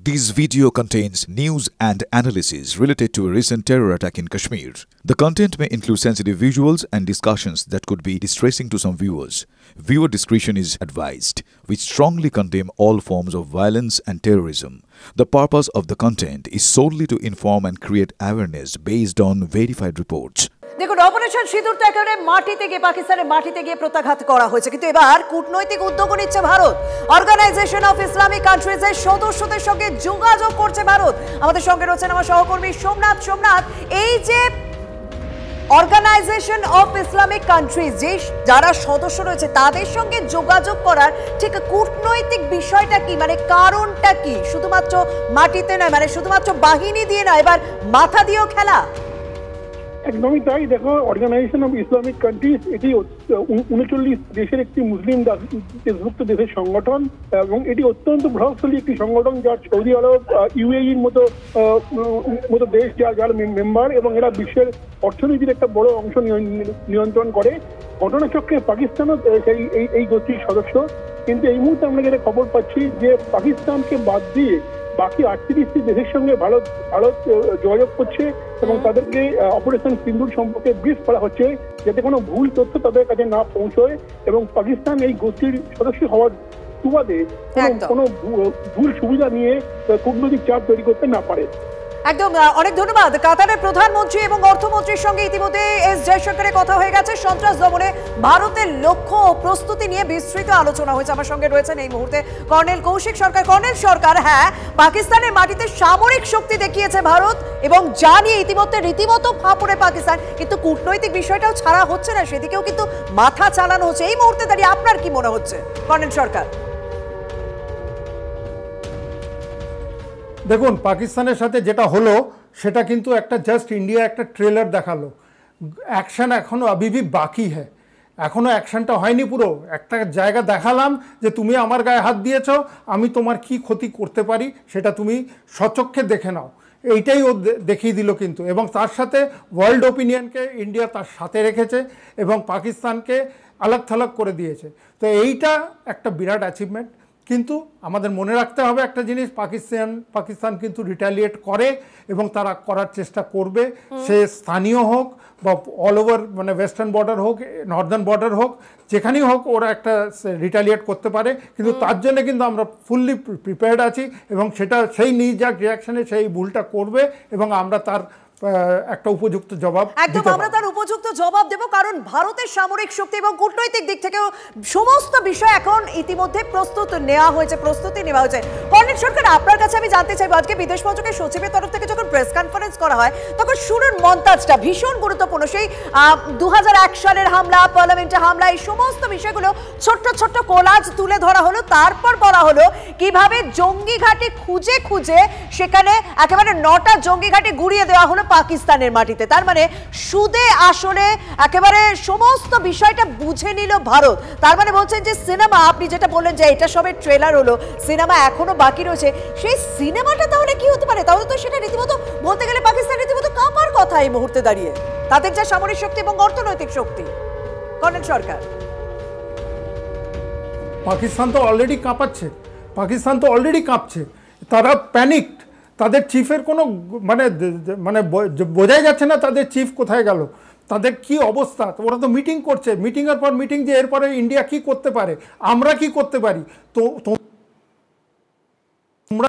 This video contains news and analysis related to a recent terror attack in Kashmir. The content may include sensitive visuals and discussions that could be distressing to some viewers. Viewer discretion is advised. We strongly condemn all forms of violence and terrorism. The purpose of the content is solely to inform and create awareness based on verified reports. দেখুন, operation সিঁদুর তো একেবারে মাটিতে গিয়ে পাকিস্তানের মাটিতে গিয়ে প্রত্যাঘাত করা হয়েছে, কিন্তু এবার কূটনৈতিক উদ্যোগ নিচ্ছে ভারত। অর্গানাইজেশন অফ ইসলামিক কান্ট্রিজের সদস্যদের সঙ্গে যোগাযোগ করছে ভারত। আমাদের সঙ্গে রয়েছেন আমার সহকর্মী সোমনাথ। এই যে অর্গানাইজেশন অফ ইসলামিক কান্ট্রিজ যে যারা সদস্য রয়েছে তাদের সঙ্গে যোগাযোগ করার ঠিক কূটনৈতিক বিষয়টা কি, মানে কারণটা কি? শুধুমাত্র মাটিতে নয়, মানে শুধুমাত্র বাহিনী দিয়ে নয়, এবার মাথা দিয়েও খেলা। একদমই তাই। দেখো, অর্গানাইজেশন অফ ইসলামিক কান্ট্রিজ এটি 39 দেশের একটি মুসলিম দেশভুক্ত দেশের সংগঠন এবং এটি অত্যন্ত প্রভাবশালী একটি সংগঠন, যার সৌদি আরব, ইউএইর মতো দেশ যার মেম্বার, এবং এরা বিশ্বের অর্থনীতির একটা বড় অংশ নিয়ন্ত্রণ করে। ঘটনাচক্রে পাকিস্তানও এই গোষ্ঠীর সদস্য, কিন্তু এই মুহূর্তে আমরা যেটা খবর পাচ্ছি যে পাকিস্তানকে বাদ দিয়ে বাকি 38টি দেশের সঙ্গে ভারত যোগাযোগ করছে এবং তাদেরকে অপারেশন সিন্দুর সম্পর্কে ব্রিফ করা হচ্ছে, যাতে কোনো ভুল তথ্য তাদের কাছে না পৌঁছয় এবং পাকিস্তান এই গোষ্ঠীর সদস্য হওয়ার সুবাদে কোনো ভুল সুবিধা নিয়ে কূটনৈতিক চাপ তৈরি করতে না পারে। একদম, অনেক ধন্যবাদ। কাতারের প্রধানমন্ত্রী এবং অর্থমন্ত্রীর সঙ্গে ইতিমধ্যে এস জয়শঙ্করের কথা হয়ে গেছে। সন্ত্রাস দমনে ভারতের লক্ষ্য ও প্রস্তুতি নিয়ে বিস্তৃত আলোচনা হয়েছে। আমার সঙ্গে রয়েছেন এই মুহূর্তে কর্নেল কৌশিক সরকার। কর্নেল সরকার, হ্যাঁ, পাকিস্তানের মাটিতে সামরিক শক্তি দেখিয়েছে ভারত এবং যা নিয়ে ইতিমধ্যে রীতিমতো ফাঁপড়ে পাকিস্তান, কিন্তু কূটনৈতিক বিষয়টাও ছাড়া হচ্ছে না, সেদিকেও কিন্তু মাথা চালানো হচ্ছে। এই মুহূর্তে দাঁড়িয়ে আপনার কি মনে হচ্ছে কর্নেল সরকার? দেখুন, পাকিস্তানের সাথে যেটা হলো সেটা কিন্তু একটা জাস্ট ইন্ডিয়া একটা ট্রেলার দেখালো। অ্যাকশন এখনও আবিবি বাকি হ্যাঁ, এখনও অ্যাকশনটা হয়নি। পুরো একটা জায়গা দেখালাম যে তুমি আমার গায়ে হাত দিয়েছ, আমি তোমার কি ক্ষতি করতে পারি সেটা তুমি স্বচক্ষে দেখে নাও, এইটাই ও দেখিয়ে দিল কিন্তু। এবং তার সাথে ওয়ার্ল্ড ওপিনিয়নকে ইন্ডিয়া তার সাথে রেখেছে এবং পাকিস্তানকে আলাগ থালাগ করে দিয়েছে। তো এইটা একটা বিরাট অ্যাচিভমেন্ট। কিন্তু আমাদের মনে রাখতে হবে একটা জিনিস, পাকিস্তান কিন্তু রিটালিয়েট করে এবং তারা করার চেষ্টা করবে, সে স্থানীয় হোক বা অল ওভার, মানে ওয়েস্টার্ন বর্ডার হোক, নর্দার্ন বর্ডার হোক, যেখানেই হোক ওরা একটা রিটালিয়েট করতে পারে। কিন্তু তার জন্য কিন্তু আমরা ফুললি প্রিপেয়ার্ড আছি এবং সেটা সেই নির্জাক রিয়াকশনে সেই ভুলটা করবে এবং আমরা তার একটা উপযুক্ত জবাব একদম আমরা তার উপযুক্ত জবাব দেব, কারণ ভারতের সামরিক শক্তি এবং কূটনৈতিক দিক থেকেও সমস্ত বিষয় এখন ইতিমধ্যে প্রস্তুতি নেওয়া হয়েছে। কর্নেল সরকার, আপনার কাছে আমি জানতে চাইব, আজকে বিদেশ মন্ত্রকের সচিবের তরফ থেকে যখন প্রেস কনফারেন্স করা হয় তখন শুরুর মন্তাজটা ভীষণ গুরুত্বপূর্ণ। সেই 2001 সালের হামলা, পার্লামেন্টে হামলা, এই সমস্ত বিষয়গুলো ছোট্ট কোলাজ তুলে ধরা হলো। তারপর বলা হলো কিভাবে জঙ্গি ঘাঁটি খুঁজে সেখানে একেবারে 9টা জঙ্গি ঘাঁটি গুড়িয়ে দেওয়া হলো পাকিস্তানের মাটিতে। তার মানে সুদে আসলে একেবারে সমস্ত বিষয়টা বুঝে নিল ভারত। তার মানে বলছেন যে সিনেমা, আপনি যেটা বললেন যে এটা সবে ট্রেলার হলো, সিনেমা এখনো বাকি রয়েছে। সেই সিনেমাটা তাহলে কি হতে পারে? তাহলে তো সেটা রীতিমতো বলতে গেলে পাকিস্তান রীতিমতো কাঁপার কথা এই মুহূর্তে দাঁড়িয়ে, তাদের যা সামরিক শক্তি এবং অর্থনৈতিক শক্তি। কর্নেল সরকার, পাকিস্তান তো অলরেডি কাঁপছে, তারা প্যানিকড। তাদের চিফের কোনো মানে বোঝাই যাচ্ছে না তাদের চিফ কোথায় গেল, তাদের কি অবস্থা। ওরা তো মিটিং করছে, মিটিংয়ের পর মিটিং, যে এরপরে ইন্ডিয়া কি করতে পারে, আমরা কি করতে পারি, তো তোমরা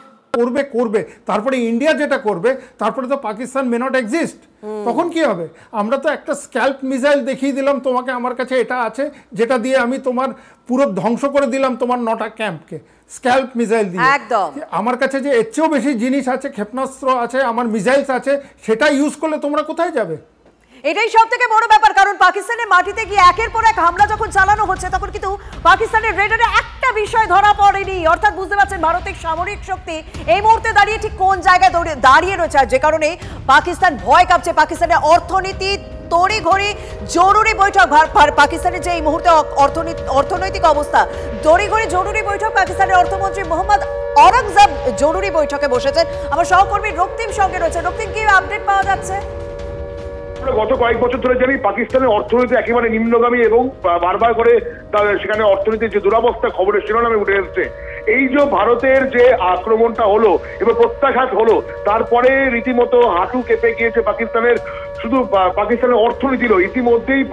করবে, তারপরে ইন্ডিয়া যেটা করবে, তারপরে তো পাকিস্তান মে নট এক্সিস্ট। তখন কি হবে? আমরা তো একটা স্ক্যাল্প মিসাইল দেখিয়ে দিলাম তোমাকে, আমার কাছে এটা আছে যেটা দিয়ে আমি তোমার পুরো ধ্বংস করে দিলাম তোমার 9টা ক্যাম্পকে স্ক্যাল্প মিসাইল দিয়ে। আমার কাছে যে এর চেয়েও বেশি জিনিস আছে, ক্ষেপণাস্ত্র আছে, আমার মিসাইলস আছে, সেটা ইউজ করলে তোমরা কোথায় যাবে? এটাই সব থেকে বড় ব্যাপার, কারণ পাকিস্তানের মাটিতে গিয়ে একের পর এক হামলা যখন চালানো হচ্ছে তখন কিন্তু পাকিস্তানের রেডারে একটা বিষয় ধরা পড়েনি। অর্থাৎ বুঝতে পারছেন ভারতের সামরিক শক্তি এই মুহূর্তে দাঁড়িয়ে ঠিক কোন জায়গায় দাঁড়িয়ে রয়েছে, আর যে কারণে পাকিস্তান ভয় কাঁপছে। পাকিস্তানের অর্থনীতি তড়িঘড়ি জরুরি বৈঠক, পাকিস্তানের যে এই মুহূর্তে অর্থনৈতিক অবস্থা, তড়িঘড়ি জরুরি বৈঠক। পাকিস্তানের অর্থমন্ত্রী মোহাম্মদ অরঙ্গজেব জরুরি বৈঠকে বসেছেন। আমার সহকর্মী রক্তিম সঙ্গে রয়েছে। রক্তিম, কি আপডেট পাওয়া যাচ্ছে? গত কয়েক বছর ধরে জানি পাকিস্তানের অর্থনীতি একেবারে নিম্নগামী এবং বারবার করে সেখানে অর্থনীতির যে দুরবস্থা খবরের শিরোনামে উঠে এসছে। এই যে ভারতের যে আক্রমণটা হলো এবং প্রত্যাঘাত হলো, তারপরে রীতিমতো হাঁটু কেঁপে গিয়েছে পাকিস্তানের। শুধু পাকিস্তানের অর্থনীতি নয়, ইতিমধ্যেই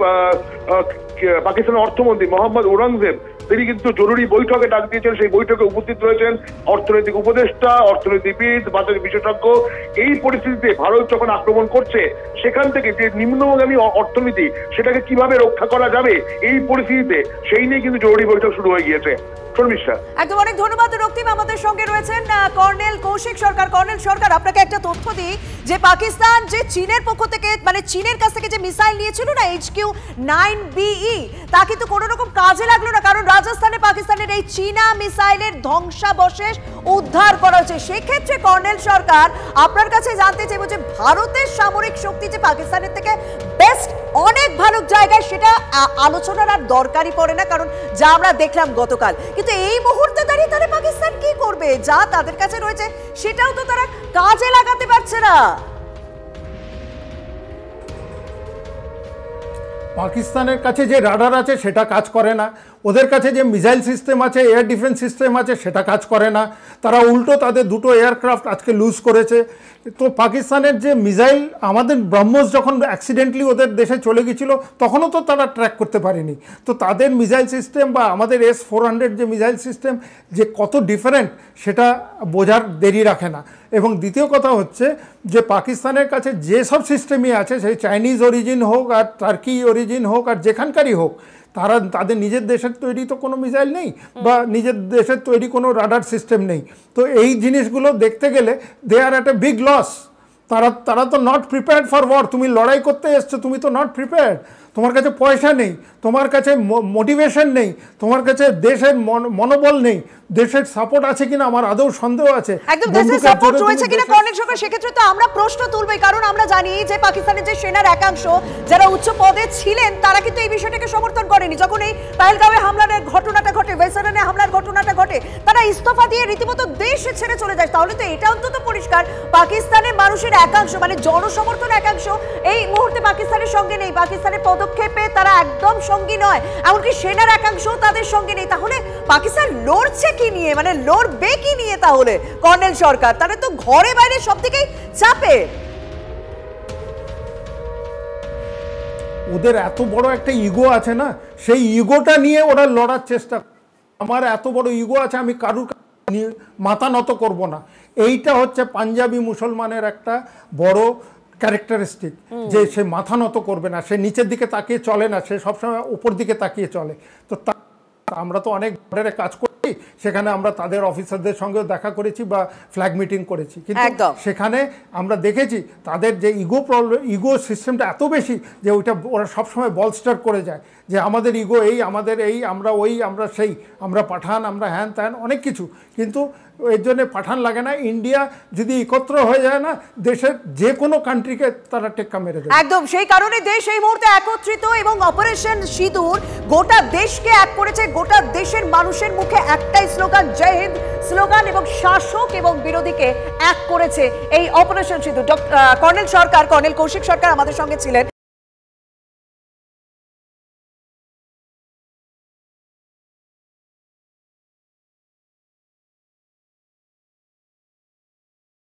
পাকিস্তানের অর্থমন্ত্রী মোহাম্মদ ঔরঙ্গজেব তিনি কিন্তু জরুরি বৈঠকে ডাক দিয়েছেন। সেই বৈঠকে উপস্থিত রয়েছেন অর্থনৈতিক উপদেষ্টা, অর্থনীতিবিদ, বাজার বিশেষজ্ঞ। এই পরিস্থিতিতে ভারত যখন আক্রমণ করছে, সেখান থেকে যে নিম্নগামী অর্থনীতি সেটাকে কিভাবে রক্ষা করা যাবে এই পরিস্থিতিতে, সেই নিয়ে কিন্তু জরুরি বৈঠক শুরু হয়ে গিয়েছে। একদম অনেক ধন্যবাদ রক্তিম। আমাদের সঙ্গে রয়েছেন কর্নেল কৌশিক সরকার। কর্নেল সরকার, আপনাকে একটা তথ্য দিই যে পাকিস্তান যে চীনের পক্ষ থেকে মানে চীনের কাছ থেকে যে মিসাইল নিয়েছিল না HQ-9BE, তা কিন্তু কোনো রকম কাজে লাগলো না, কারণ রাজস্থানে পাকিস্তানের এই চীনা মিসাইলের ধ্বংসাবশেষ উদ্ধার করা হয়েছে। সেক্ষেত্রে কর্নেল সরকার, আপনার কাছে জানতে চাইব যে ভারতের সামরিক শক্তি যে পাকিস্তানের থেকে বেস্ট অনেক ভালো জায়গায়, সেটা আলোচনার আর দরকারই পড়ে না, কারণ যা আমরা দেখলাম গতকাল। কিন্তু এই মুহূর্তে দাঁড়িয়ে তাহলে পাকিস্তান কি করবে? যা তাদের কাছে রয়েছে সেটাও তো তারা কাজে লাগাতে পারছে না। পাকিস্তানের কাছে যে রাডার আছে সেটা কাজ করে না, ওদের কাছে যে মিসাইল সিস্টেম আছে, এয়ার ডিফেন্স সিস্টেম আছে, সেটা কাজ করে না। তারা উল্টো তাদের দুটো এয়ারক্রাফট আজকে লুজ করেছে। তো পাকিস্তানের যে মিসাইল, আমাদের ব্রহ্মোস যখন অ্যাক্সিডেন্টলি ওদের দেশে চলে গেছিল তখনও তো তারা ট্র্যাক করতে পারেনি। তো তাদের মিসাইল সিস্টেম বা আমাদের S-400 যে মিসাইল সিস্টেম যে কত ডিফারেন্ট, সেটা বোঝার দেরি রাখে না। এবং দ্বিতীয় কথা হচ্ছে যে পাকিস্তানের কাছে যেসব সিস্টেমই আছে, সেই চাইনিজ অরিজিন হোক আর টার্কি অরিজিন হোক আর যেখানকারই হোক, তাদের নিজের দেশের তৈরি তো কোনো মিসাইল নেই বা নিজের দেশের তৈরি কোনো রাডার সিস্টেম নেই। তো এই জিনিসগুলো দেখতে গেলে দে আর এট এ বিগ লস। তারা তো নট প্রিপেয়ার্ড ফর ওয়ার। তুমি লড়াই করতে এসছো, তুমি তো নট প্রিপেয়ার্ড। তোমার কাছে পয়সা নেই, তোমার কাছে মোটিভেশন নেই, তোমার কাছে দেশের মনোবল নেই। দেশের সাপোর্ট আছে কিনা আমার আদৌ সন্দেহ আছে। একদম দেশের সাপোর্ট রয়েছে কিনা কর্নেল সরকার, সেক্ষেত্রে তো আমরা প্রশ্ন তুলবই, কারণ আমরা জানি যে পাকিস্তানের যে সেনার একাংশ যারা উচ্চ পদে ছিলেন, তারা কিন্তু এই বিষয়টাকে সমর্থন করেনি। যখন এই পেহেলগাঁওয়ে হামলার ঘটনাটা ঘটে, ওয়েসারানে হামলার ঘটনাটা ঘটে, তারা ইস্তফা দিয়ে রীতিমতো দেশ ছেড়ে চলে যায়। তাহলে তো এটা অন্তত পরিষ্কার পাকিস্তানের মানুষের একাংশ মানে জনসমর্থন একাংশ এই মুহূর্তে পাকিস্তানের সঙ্গে নেই। পাকিস্তানের পদক্ষেপে তারা একদম সঙ্গী নয়, এমনকি সেনার একাংশ তাদের সঙ্গে নেই। তাহলে পাকিস্তান লড়ছে কি নিয়ে, মানে লড়বে কি নিয়ে? তাহলে কর্নেল সরকার, তারা তো ঘরে বাইরে সব দিকেই চাপে। ওদের এত বড় একটা ইগো আছে না, সেই ইগোটা নিয়ে ওরা লড়ার চেষ্টা। আমার এত বড় ইগো আছে, আমি কারুর মাথা নত করব না। এইটা হচ্ছে পাঞ্জাবি মুসলমানের একটা বড় ক্যারেক্টারিস্টিক, যে সে মাথা নত করবে না, সে নিচের দিকে তাকিয়ে চলে না, সে সবসময় উপর দিকে তাকিয়ে চলে। তো আমরা তো অনেক বর্ডারে কাজ করি, সেখানে আমরা তাদের অফিসারদের সঙ্গেও দেখা করেছি বা ফ্ল্যাগ মিটিং করেছি, কিন্তু সেখানে আমরা দেখেছি তাদের যে ইগো সিস্টেমটা এত বেশি যে ওরা সবসময় বলস্টার করে যায় যে আমাদের ইগো এই, আমাদের এই, আমরা ওই, আমরা সেই, আমরা পাঠান, আমরা হ্যান ত্যান অনেক কিছু। কিন্তু এর জন্য পাঠান লাগে না। ইন্ডিয়া যদি একত্র হয়ে যায় না, দেশের যে কোনো কান্ট্রিকে তারা টেক্কা মেরে দেয়। একদম সেই কারণে দেশ এই মুহূর্তে একত্রিত এবং অপারেশন সিঁদুর গোটা দেশকে এক করেছে। গোটা দেশের মানুষের মুখে একটাই স্লোগান, জয় হিন্দ স্লোগান, এবং শাসক এবং বিরোধীকে এক করেছে এই অপারেশন সিঁদুর। কর্নেল কৌশিক সরকার আমাদের সঙ্গে ছিলেন।